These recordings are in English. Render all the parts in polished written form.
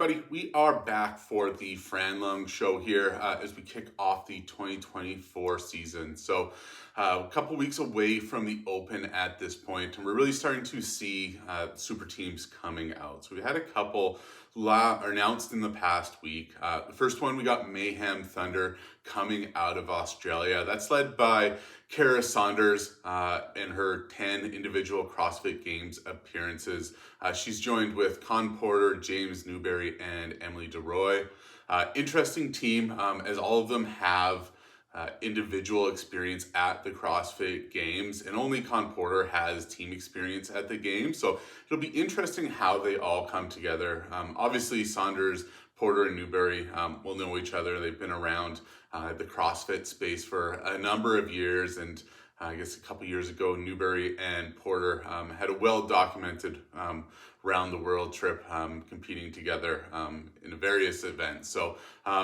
everybody, we are back for the Fran Lung Show here as we kick off the 2024 season. So a couple weeks away from the Open at this point, and we're really starting to see super teams coming out. So we had a couple announced in the past week. The first one, we got Mayhem Thunder coming out of Australia. That's led by Saunders and her 10 individual CrossFit Games appearances. She's joined with Con Porter, James Newbury, and Emily Rooy. Interesting team, as all of them have individual experience at the CrossFit Games, and only Con Porter has team experience at the Games. So it'll be interesting how they all come together. Obviously, Saunders, Porter, and Newbury will know each other. They've been around the CrossFit space for a number of years, and I guess a couple years ago, Newbury and Porter had a well-documented round the world trip competing together in various events. So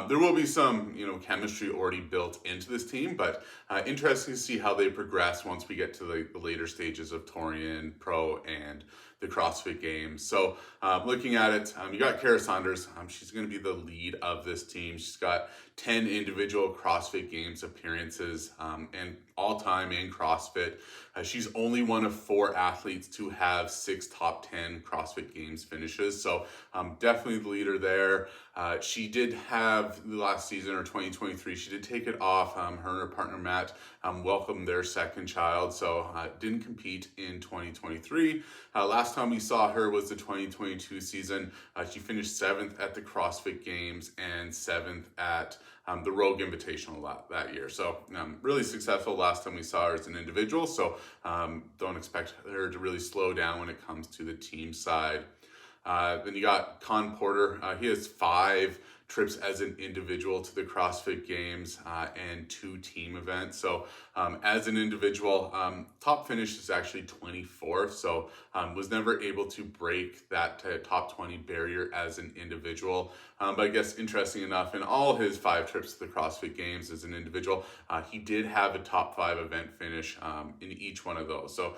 there will be some, chemistry already built into this team, but interesting to see how they progress once we get to the later stages of Torian Pro and the CrossFit Games. So looking at it, you got Saunders. She's going to be the lead of this team. She's got 10 individual CrossFit Games appearances and all-time in CrossFit. She's only one of 4 athletes to have 6 top 10 CrossFit Games finishes. So definitely the leader there. She did have the last season, or 2023, she did take it off. Her and her partner Matt welcomed their second child, so didn't compete in 2023. Last time we saw her was the 2022 season. She finished 7th at the CrossFit Games and 7th at the Rogue Invitational that year. So really successful last time we saw her as an individual. So don't expect her to really slow down when it comes to the team side. Then you got Con Porter. He has 5 trips as an individual to the CrossFit Games and 2 team events. So as an individual, top finish is actually 24th. So was never able to break that top 20 barrier as an individual. But I guess interesting enough, in all his 5 trips to the CrossFit Games as an individual, he did have a top 5 event finish in each one of those. So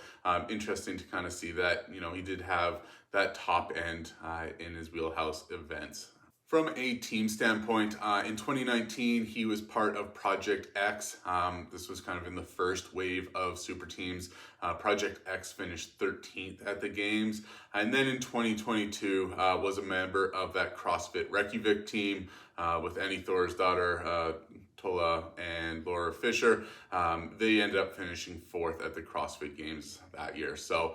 interesting to kind of see that, he did have that top end in his wheelhouse events. From a team standpoint, in 2019, he was part of Project X. This was kind of in the first wave of super teams. Project X finished 13th at the Games. And then in 2022, was a member of that CrossFit Reykjavik team with Annie Thor's daughter, Tola, and Laura Fisher. They ended up finishing 4th at the CrossFit Games that year. So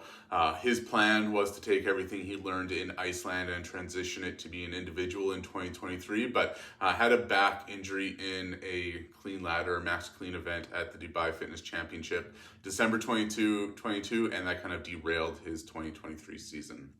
his plan was to take everything he learned in Iceland and transition it to be an individual in 2023, but had a back injury in a clean ladder, max clean event at the Dubai Fitness Championship, December 22, and that kind of derailed his 2023 season.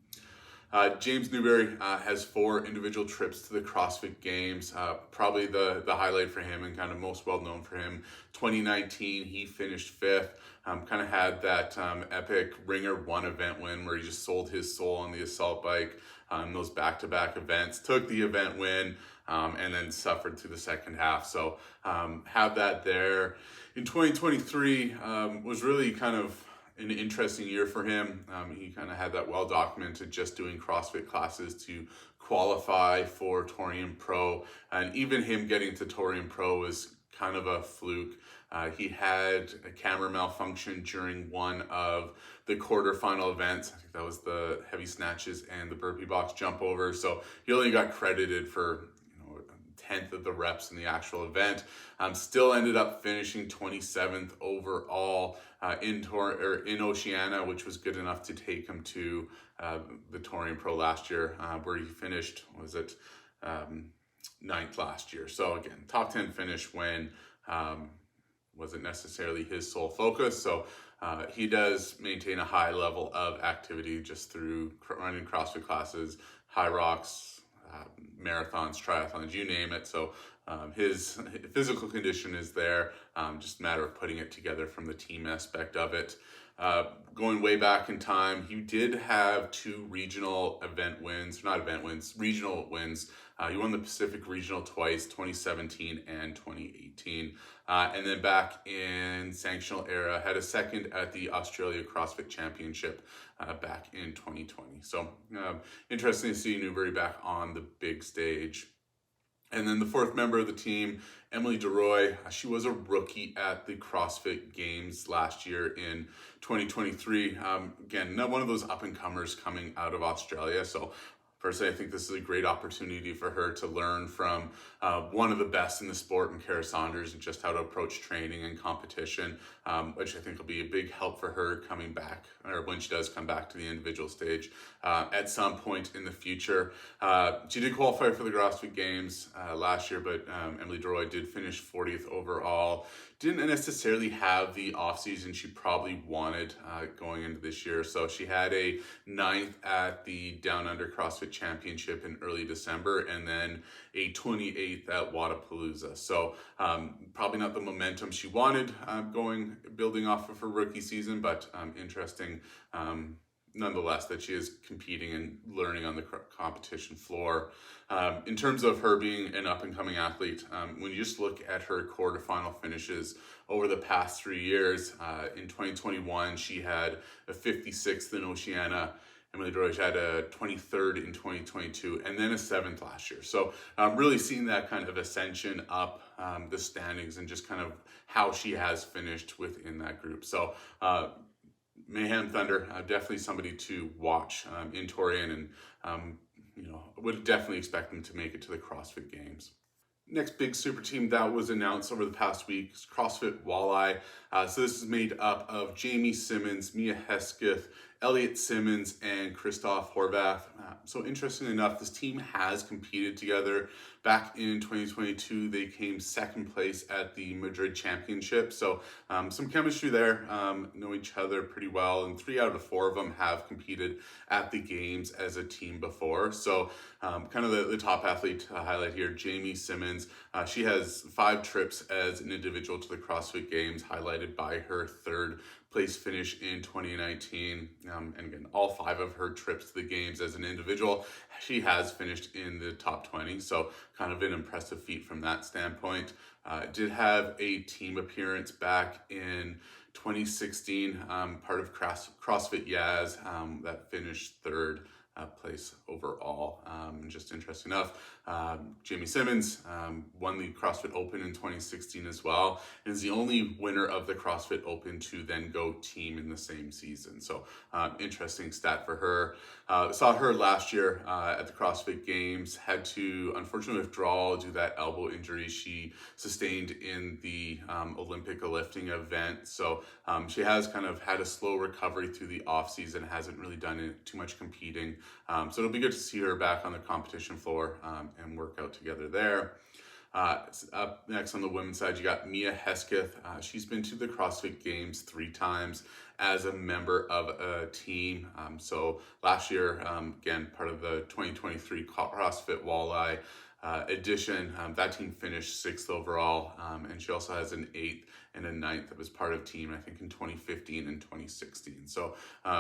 James Newbury has 4 individual trips to the CrossFit Games. Probably the highlight for him and kind of most well known for him, 2019, he finished 5th. Kind of had that epic Ringer 1 event win where he just sold his soul on the assault bike in those back-to-back events, took the event win, and then suffered through the second half. So have that there. In 2023 was really kind of an interesting year for him. He kind of had that well documented, just doing CrossFit classes to qualify for Torian Pro, and even him getting to Torian Pro was kind of a fluke. He had a camera malfunction during one of the quarterfinal events. I think that was the heavy snatches and the burpee box jump over. So he only got credited for 1/10 of the reps in the actual event. Still ended up finishing 27th overall in Oceania, which was good enough to take him to the Torian Pro last year, where he finished, 9th last year. So again, top 10 finish when wasn't necessarily his sole focus. So he does maintain a high level of activity just through running CrossFit classes, high rocks, marathons, triathlons, you name it. So his physical condition is there, just a matter of putting it together from the team aspect of it. going way back in time, he did have two regional regional wins. He won the Pacific Regional twice, 2017 and 2018. And then back in sanctional era, had a second at the Australia CrossFit Championship back in 2020. So interesting to see Newbury back on the big stage. And then the fourth member of the team, Emily Rooy, she was a rookie at the CrossFit Games last year in 2023. Again, not one of those up-and-comers coming out of Australia. So personally, I think this is a great opportunity for her to learn from one of the best in the sport in Saunders and just how to approach training and competition, which I think will be a big help for her coming back, or when she does come back to the individual stage at some point in the future. She did qualify for the CrossFit Games last year, but Emily Rooy did finish 40th overall. Didn't necessarily have the offseason she probably wanted going into this year. So she had a 9th at the Down Under CrossFit Championship in early December, and then a 28th at Wadapalooza. So probably not the momentum she wanted building off of her rookie season, but interesting nonetheless that she is competing and learning on the competition floor. In terms of her being an up-and-coming athlete, when you just look at her quarterfinal finishes over the past 3 years, in 2021 she had a 56th in Oceania. Emily Rooy had a 23rd in 2022, and then a 7th last year. So really seeing that kind of ascension up the standings and just kind of how she has finished within that group. So Mayhem Thunder, definitely somebody to watch in Torian, and would definitely expect them to make it to the CrossFit Games. Next big super team that was announced over the past week is CrossFit Walleye. So this is made up of Jamie Simmonds, Hesketh, Elliot Simmonds, and Kristóf Horváth. So interestingly enough, this team has competed together. Back in 2022, they came second place at the Madrid Championship. So some chemistry there, know each other pretty well. And 3 out of 4 of them have competed at the games as a team before. So kind of the top athlete highlight here, Jamie Simmonds. She has 5 trips as an individual to the CrossFit Games, highlighted by her 3rd place finish in 2019. And again, all 5 of her trips to the games as an individual, she has finished in the top 20. So kind of an impressive feat from that standpoint. Did have a team appearance back in 2016, part of CrossFit Yaz, that finished 3rd place overall. Just interesting enough, Jamie Simmonds won the CrossFit Open in 2016 as well, and is the only winner of the CrossFit Open to then go team in the same season. So interesting stat for her. Saw her last year at the CrossFit Games, had to unfortunately withdraw due to that elbow injury she sustained in the Olympic lifting event. So she has kind of had a slow recovery through the off season, hasn't really done too much competing. So it'll be good to see her back on the competition floor and work out together there. Up next on the women's side, you got Hesketh. She's been to the CrossFit Games 3 times as a member of a team. So last year, again, part of the 2023 CrossFit Walleye edition, that team finished 6th overall, and she also has an 8th and a 9th that was part of team, I think, in 2015 and 2016. So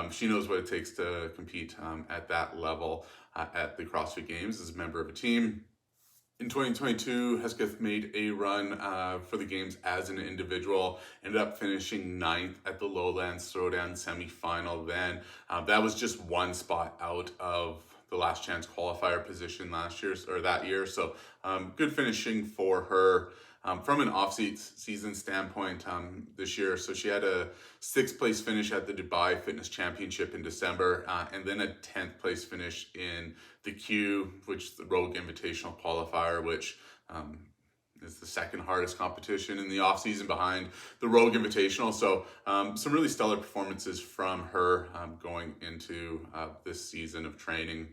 she knows what it takes to compete at that level at the CrossFit Games as a member of a team. In 2022, Hesketh made a run for the games as an individual, ended up finishing 9th at the Lowlands Throwdown semifinal then. That was just 1 spot out of the last chance qualifier position that year. So good finishing for her. From an off-season standpoint this year, so she had a 6th place finish at the Dubai Fitness Championship in December, and then a 10th place finish in the Q, which is the Rogue Invitational Qualifier, which is the 2nd hardest competition in the off-season behind the Rogue Invitational. So some really stellar performances from her going into this season of training.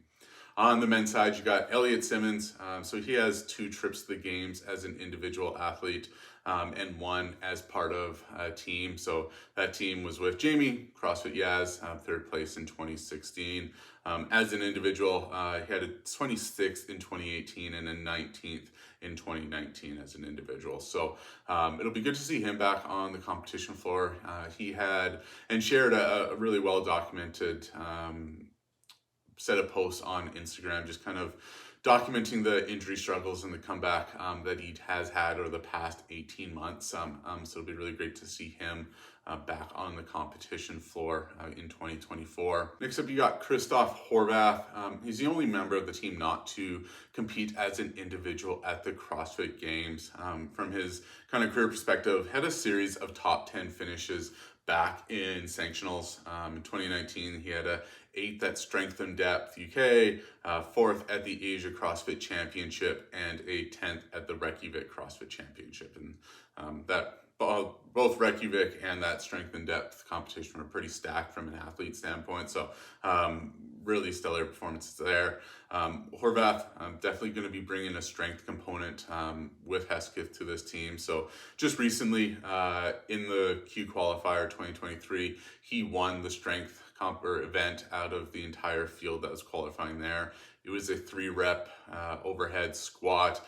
On the men's side, you got Elliot Simmonds. So he has 2 trips to the games as an individual athlete, and 1 as part of a team. So that team was with Jamie, CrossFit Yaz, 3rd place in 2016. As an individual, he had a 26th in 2018 and a 19th in 2019 as an individual. So it'll be good to see him back on the competition floor. He had and shared a really well documented set of posts on Instagram, just kind of documenting the injury struggles and the comeback that he has had over the past 18 months. So it'll be really great to see him back on the competition floor in 2024. Next up, you got Kristóf Horváth. He's the only member of the team not to compete as an individual at the CrossFit Games. From his kind of career perspective, had a series of top 10 finishes back in sanctionals. In 2019, he had a 8th at Strength and Depth UK, 4th at the Asia CrossFit Championship, and a 10th at the Reykjavik CrossFit Championship. And that both Reykjavik and that Strength and Depth competition were pretty stacked from an athlete standpoint. So really stellar performances there. Horváth definitely going to be bringing a strength component with Hesketh to this team. So just recently in the Q Qualifier 2023, he won the strength event out of the entire field that was qualifying there. It was a 3-rep overhead squat.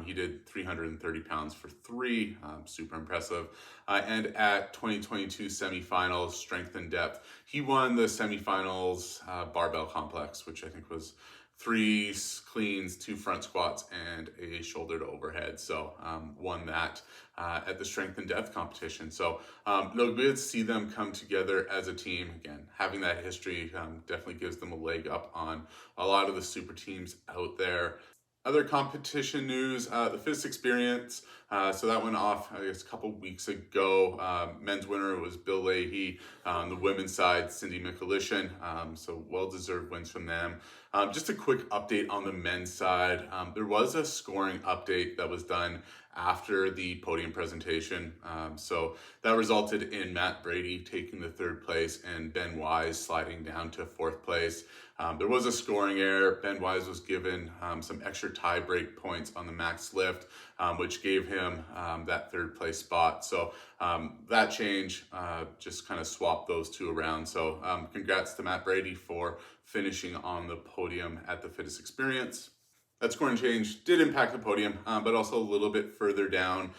He did 330 pounds for 3, super impressive. And at 2022 semifinals, Strength and Depth, he won the semifinals barbell complex, which I think was 3 cleans, 2 front squats, and a shoulder to overhead. So won that at the Strength and Depth competition. So it'll be good to see them come together as a team. Again, having that history definitely gives them a leg up on a lot of the super teams out there. Other competition news, the FIS Experience. So that went off, I guess, a couple weeks ago. Men's winner was Bill Leahy. On the women's side, Cindy Mikulishin. So well-deserved wins from them. Just a quick update on the men's side. There was a scoring update that was done after the podium presentation. So that resulted in Matt Brady taking the 3rd place and Ben Wise sliding down to 4th place. There was a scoring error. Ben Wise was given some extra tie break points on the max lift, which gave him that 3rd place spot. So that change just kind of swapped those 2 around. So congrats to Matt Brady for finishing on the podium at the FIS Experience. That scoring change did impact the podium, but also a little bit further down,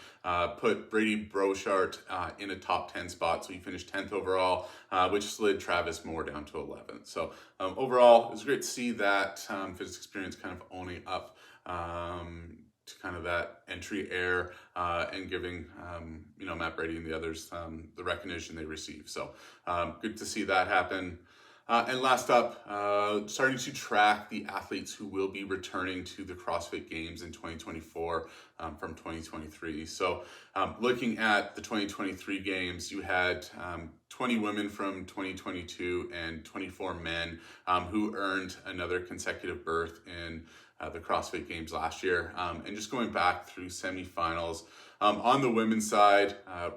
put Brady Brochart in a top 10 spot. So he finished 10th overall, which slid Travis Moore down to 11th. So overall, it was great to see that FIS Experience kind of owning up to kind of that entry air and giving Matt Brady and the others the recognition they received. So good to see that happen. And last up, starting to track the athletes who will be returning to the CrossFit Games in 2024 from 2023. So looking at the 2023 Games, you had 20 women from 2022 and 24 men who earned another consecutive berth in the CrossFit Games last year. And just going back through semifinals, on the women's side,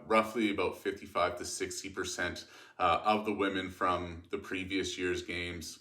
roughly about 55 to 60% of the women from the previous year's games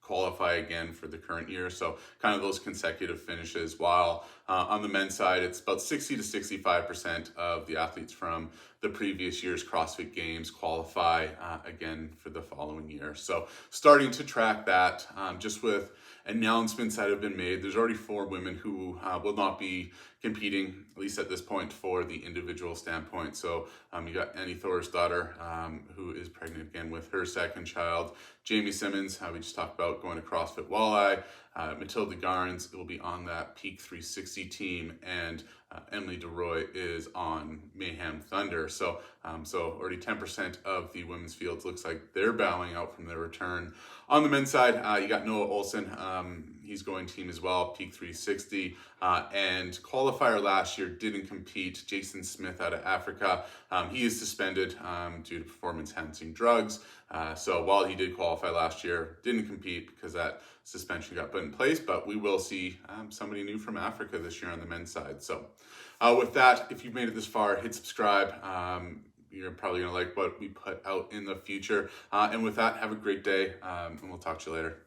qualify again for the current year. So kind of those consecutive finishes, while on the men's side, it's about 60 to 65% of the athletes from the previous year's CrossFit Games qualify again for the following year. So starting to track that just with announcements that have been made. There's already 4 women who will not be competing, at least at this point, for the individual standpoint. So you got Annie Thorisdottir, who is pregnant again with her 2nd child. Jamie Simmonds, we just talked about going to CrossFit Walleye. Matilda Garns will be on that Peak 360 team, and Emily DeRoy is on Mayhem Thunder. So already 10% of the women's fields looks like they're bowing out from their return. On the men's side, you got Noah Olsen. He's going team as well, Peak 360. And qualifier last year didn't compete. Jason Smith out of Africa. He is suspended due to performance-enhancing drugs. So while he did qualify last year, didn't compete because that suspension got put in place. But we will see somebody new from Africa this year on the men's side. So with that, if you've made it this far, hit subscribe. You're probably going to like what we put out in the future. And with that, have a great day, and we'll talk to you later.